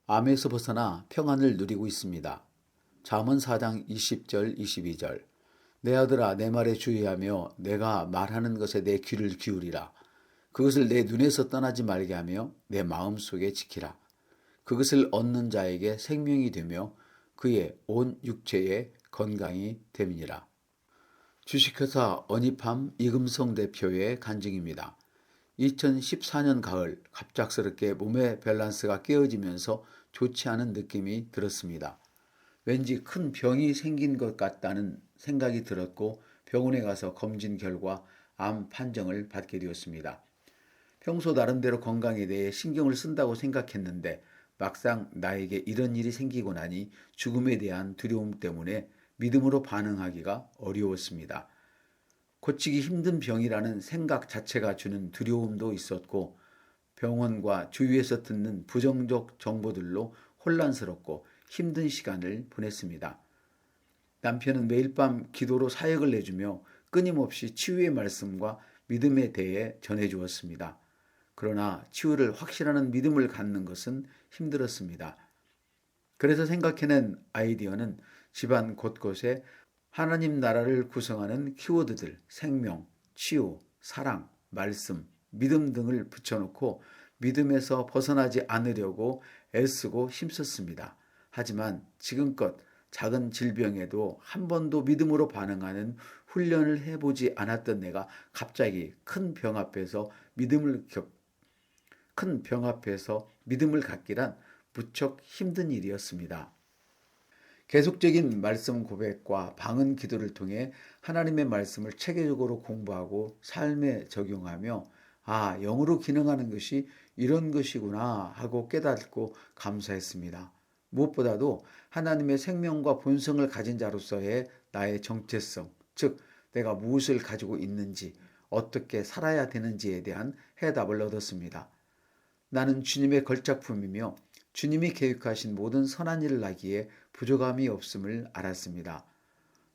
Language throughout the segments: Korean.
암에서 벗어나 평안을 누리고 있습니다. 잠언 4장 20절 22절. 내 아들아 내 말에 주의하며 내가 말하는 것에 내 귀를 기울이라. 그것을 내 눈에서 떠나지 말게 하며 내 마음속에 지키라. 그것을 얻는 자에게 생명이 되며 그의 온 육체에 건강이 됨이니라. 주식회사 어니팜 이금성 대표의 간증입니다. 2014년 가을 갑작스럽게 몸의 밸런스가 깨어지면서 좋지 않은 느낌이 들었습니다. 왠지 큰 병이 생긴 것 같다는 생각이 들었고 병원에 가서 검진 결과 암 판정을 받게 되었습니다. 평소 나름대로 건강에 대해 신경을 쓴다고 생각했는데 막상 나에게 이런 일이 생기고 나니 죽음에 대한 두려움 때문에 믿음으로 반응하기가 어려웠습니다. 고치기 힘든 병이라는 생각 자체가 주는 두려움도 있었고 병원과 주위에서 듣는 부정적 정보들로 혼란스럽고 힘든 시간을 보냈습니다. 남편은 매일 밤 기도로 사역을 내주며 끊임없이 치유의 말씀과 믿음에 대해 전해주었습니다. 그러나 치유를 확신하는 믿음을 갖는 것은 힘들었습니다. 그래서 생각해낸 아이디어는 집안 곳곳에 하나님 나라를 구성하는 키워드들, 생명, 치유, 사랑, 말씀, 믿음 등을 붙여놓고 믿음에서 벗어나지 않으려고 애쓰고 힘썼습니다. 하지만 지금껏 작은 질병에도 한 번도 믿음으로 반응하는 훈련을 해보지 않았던 내가 갑자기 큰 병 앞에서 믿음을 갖기란 무척 힘든 일이었습니다. 계속적인 말씀 고백과 방언 기도를 통해 하나님의 말씀을 체계적으로 공부하고 삶에 적용하며 영으로 기능하는 것이 이런 것이구나 하고 깨닫고 감사했습니다. 무엇보다도 하나님의 생명과 본성을 가진 자로서의 나의 정체성, 즉 내가 무엇을 가지고 있는지, 어떻게 살아야 되는지에 대한 해답을 얻었습니다. 나는 주님의 걸작품이며 주님이 계획하신 모든 선한 일을 하기에 부족함이 없음을 알았습니다.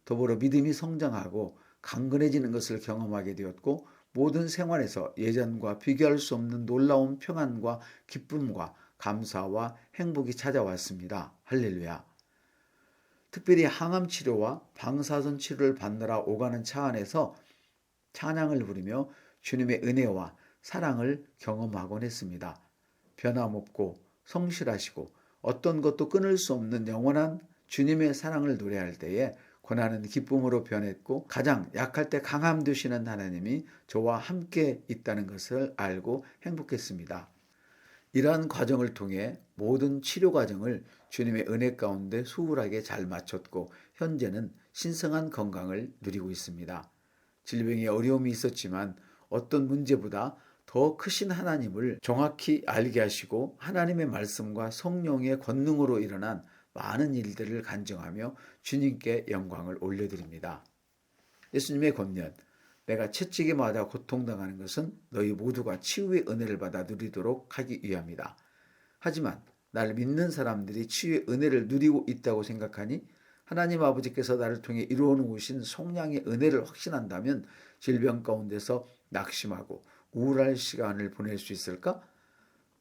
더불어 믿음이 성장하고 강건해지는 것을 경험하게 되었고 모든 생활에서 예전과 비교할 수 없는 놀라운 평안과 기쁨과 감사와 행복이 찾아왔습니다. 할렐루야. 특별히 항암 치료와 방사선 치료를 받느라 오가는 차 안에서 찬양을 부르며 주님의 은혜와 사랑을 경험하곤 했습니다. 변함없고 성실하시고 어떤 것도 끊을 수 없는 영원한 주님의 사랑을 노래할 때에 고난은 기쁨으로 변했고 가장 약할 때 강함 되시는 하나님이 저와 함께 있다는 것을 알고 행복했습니다. 이러한 과정을 통해 모든 치료 과정을 주님의 은혜 가운데 수월하게 잘 마쳤고 현재는 신성한 건강을 누리고 있습니다. 질병에 어려움이 있었지만 어떤 문제보다 더 크신 하나님을 정확히 알게 하시고 하나님의 말씀과 성령의 권능으로 일어난 많은 일들을 간증하며 주님께 영광을 올려드립니다. 예수님의 권면, 내가 채찍에 맞아 고통당하는 것은 너희 모두가 치유의 은혜를 받아 누리도록 하기 위함이다. 하지만 나를 믿는 사람들이 치유의 은혜를 누리고 있다고 생각하니 하나님 아버지께서 나를 통해 이루어 놓으신 속량의 은혜를 확신한다면 질병 가운데서 낙심하고 우울할 시간을 보낼 수 있을까?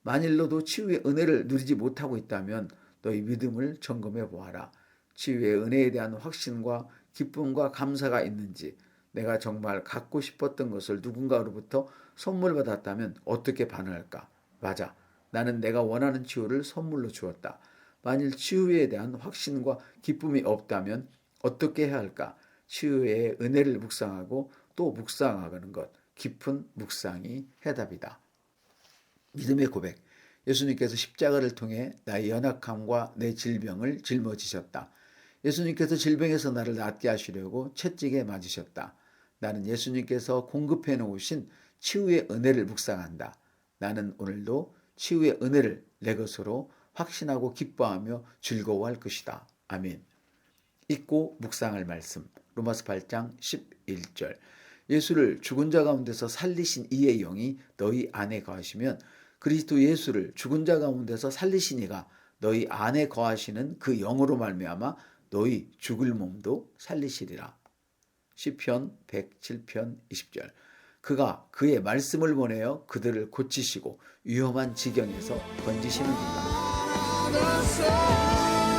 만일 너도 치유의 은혜를 누리지 못하고 있다면 너희 믿음을 점검해 보아라. 치유의 은혜에 대한 확신과 기쁨과 감사가 있는지, 내가 정말 갖고 싶었던 것을 누군가로부터 선물 받았다면 어떻게 반응할까? 맞아. 나는 내가 원하는 치유를 선물로 주었다. 만일 치유에 대한 확신과 기쁨이 없다면 어떻게 해야 할까? 치유의 은혜를 묵상하고 또 묵상하는 것, 깊은 묵상이 해답이다. 믿음의 고백. 예수님께서 십자가를 통해 나의 연약함과 내 질병을 짊어지셨다. 예수님께서 질병에서 나를 낫게 하시려고 채찍에 맞으셨다. 나는 예수님께서 공급해 놓으신 치유의 은혜를 묵상한다. 나는 오늘도 치유의 은혜를 내 것으로 확신하고 기뻐하며 즐거워할 것이다. 아멘. 읽고 묵상할 말씀. 로마서 8장 11절. 예수를 죽은 자 가운데서 살리신 이의 영이 너희 안에 거하시면 그리스도 예수를 죽은 자 가운데서 살리신 이가 너희 안에 거하시는 그 영으로 말미암아 너희 죽을 몸도 살리시리라. 시편 107편 20절. 그가 그의 말씀을 보내어 그들을 고치시고 위험한 지경에서 건지시는도다. other side.